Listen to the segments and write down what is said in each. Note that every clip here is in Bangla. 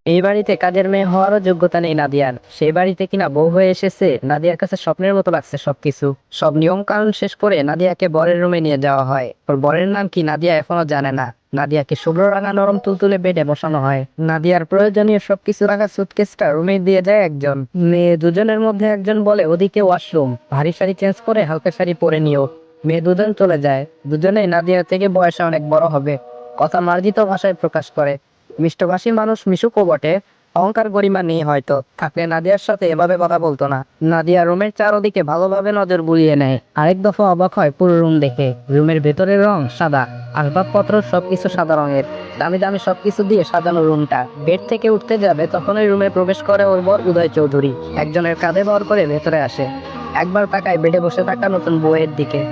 এই বাড়িতে কাজের মেয়ে হওয়ারও যোগ্যতা নেই নাদিয়ার। সেই বাড়িতে কিনা বউ হয়ে এসেছে। নাদিয়ার কাছে স্বপ্নের মতো লাগছে সবকিছু। সব নিয়ম কানুন শেষ করে নাদিয়াকে বরের রুমে নিয়ে যাওয়া হয়। ওর বরের নাম কি নাদিয়া এখনো জানে না। নাদিয়াকে শুভ্র রাঙা নরম তুলতুলে বেডে বসানো হয়। নাদিয়ার প্রয়োজনীয় সবকিছু রাখা সুটকেসটা রুমে দিয়ে যায় একজন। মেয়ে দুজনের মধ্যে একজন বলে ওদিকে ওয়াশরুম, ভারী শাড়ি চেঞ্জ করে হালকা শাড়ি পরে নিও। মেয়ে দুজন চলে যায়। দুজনেই নাদিয়ার থেকে বয়সে অনেক বড় হবে। কথা মার্জিত ভাষায় প্রকাশ করে। মিষ্টভাষী মানুষ মিশুকও বটে। অহংকার গরিমা নেই হয়তো, থাকলে নাদিয়ার সাথে এভাবে কথা বলতো না। নাদিয়া রুমের চারদিকে ভালোভাবে নজর বুলিয়ে নেয়। আরেক দফা অবাক হয় পুরো রুম দেখে। রুমের ভেতরের রং সাদা, আসবাবপত্র সবকিছু সাদা রঙের। দামি দামি সবকিছু দিয়ে সাজানো রুমটা। বেড থেকে উঠতে যাবে তখনই রুমে প্রবেশ করে ওর বর উদয় চৌধুরী। একজনের কাঁধে ভর করে ভেতরে আসে। একবার তাকায় বেডে বসে থাকা নতুন বউয়ের দিকে।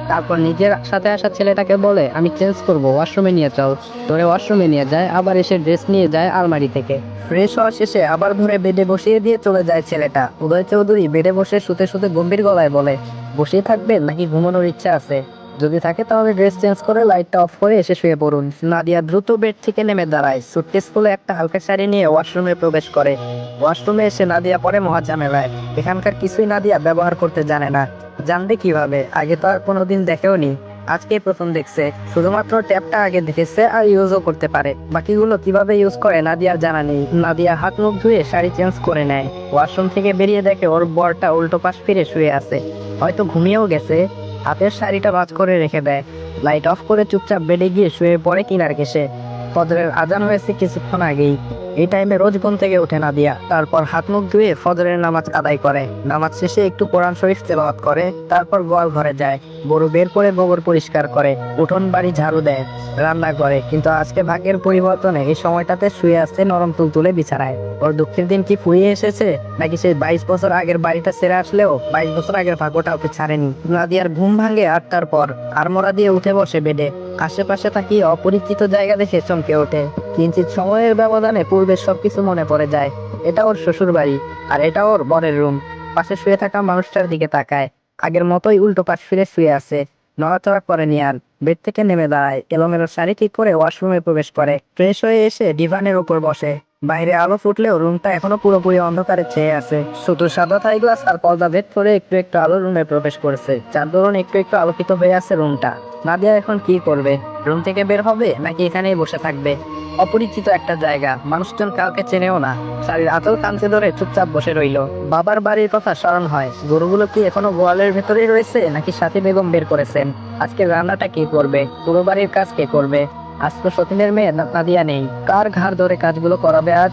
তারপর নিজের সাথে আসা ছেলেটাকে বলে আমি চেঞ্জ করবো, ওয়াশরুমে নিয়ে চল। ধরে ওয়াশরুমে নিয়ে যায়, আবার এসে ড্রেস নিয়ে যায় আলমারি থেকে। ফ্রেশ হওয়া শেষে আবার ধরে বেডে বসিয়ে দিয়ে চলে যায় ছেলেটা। উদয় চৌধুরী বেডে বসে শুতে শুতে গম্ভীর গলায় বলে, বসিয়ে থাকবেন নাকি ঘুমানোর ইচ্ছা আছে? যদি থাকে তাহলে ড্রেস চেঞ্জ করে লাইটটা অফ করে এসে শুয়ে পড়ুন। নাদিয়া দ্রুত বেড থেকে নেমে দাঁড়ায়। সুটকেস খুলে একটা হালকা শাড়ি নিয়ে ওয়াশরুমে প্রবেশ করে। ওয়াশরুমে এসে নাদিয়া পরে মহা ঝামেলায়। এখানকার কিছুই নাদিয়া ব্যবহার করতে জানে না। জানবে কিভাবে? আগে তো আর কোনোদিন দেখেও নি। আজকেই প্রথম দেখছে। শুধুমাত্র ট্যাপটা আগে দেখেছে আর ইউজও করতে পারে। বাকিগুলো কিভাবে ইউজ করে নাদিয়ার জানা নেই। নাদিয়া হাত মুখ ধুয়ে শাড়ি চেঞ্জ করে নেয়। ওয়াশরুম থেকে বেরিয়ে দেখে ওর বরটা উল্টো পাশ ফিরে শুয়ে আছে। হয়তো ঘুমিয়েও গেছে। হাতের শাড়িটা ভাঁজ করে রেখে দেয়। লাইট অফ করে চুপচাপ বেডে গিয়ে শুয়ে পড়ে কিনার ঘেঁষে। ফজরের আজান হয়েছে কিছুক্ষণ আগেই। এই টাইমে রোজ ঘুম থেকে উঠে নাদিয়া। তারপর হাত মুখ ধুয়ে ফজরের নামাজ আদায় করে। নামাজ শেষে একটু কোরআন শরীফ তেলাওয়াত করে। তারপর গোয়াল ঘরে যায়। গরু বের করে গোবর পরিষ্কার করে। উঠোন বাড়ি ঝাড়ু দেয়। রান্না করে। কিন্তু আজকে ভাগ্যের পরিবর্তনে এই সময়টাতে শুয়ে আসছে নরম তুলতুলে বিছানায়। ওর দুঃখের দিন কি ফুরিয়ে এসেছে? নাকি সেই 22 বছর আগের বাড়িটা ছেড়ে আসলেও 22 বছর আগের ভাগ্যটা ওকে ছাড়েনি? নাদিয়ার ঘুম ভাঙে 8টার পর। আড়মোড়া দিয়ে উঠে বসে বেডে। আশেপাশে তাকিয়ে অপরিচিত জায়গা দেখে চমকে ওঠে। কিঞ্চিত সময়ের ব্যবধানে পূর্বের সবকিছু মনে পড়ে যায়। এটা ওর শ্বশুর বাড়ি। আর এটা ওর বরের রুম। পাশে শুয়ে থাকা মানুষটার দিকে তাকায়। আগের মতোই উল্টো পাশ ফিরে শুয়ে আছে। নড়াচড়া করেনি আর। বেড থেকে নেমে দাঁড়ায়। এলোমেলো শাড়ি ঠিক করে ওয়াশরুমে প্রবেশ করে। ফ্রেশ হয়ে এসে ডিভানের উপর বসে। বাইরে আলো ফুটলেও রুমটা এখনো পুরোপুরি অন্ধকারে ছেয়ে আছে। শুধু সাদা থাই গ্লাস আর পর্দা ভেদ করে একটু একটু আলো রুমে প্রবেশ করেছে। যার দরুন একটু একটু আলোকিত হয়ে আছে রুমটা। নাদিয়া এখন কি করবে? রুম থেকে বের হবে নাকি এখানেই বসে থাকবে? অপরিচিত একটা জায়গা, মানুষজন কাউকে চেনেও না। শাড়ির আঁচল কাঁধে ধরে চুপচাপ বসে রইল। বাবার বাড়ির কথা স্মরণ হয়। গরুগুলো কি এখনো গোয়ালের ভেতরেই রয়েছে নাকি সাথী বেগম বের করেছেন? আজকে রান্নাটা কে করবে? পুরো বাড়ির কাজ কে করবে? আজ তো সতীনের মেয়ে নাদিয়া নেই। কার ঘাড় ধরে কাজগুলো করাবে আজ?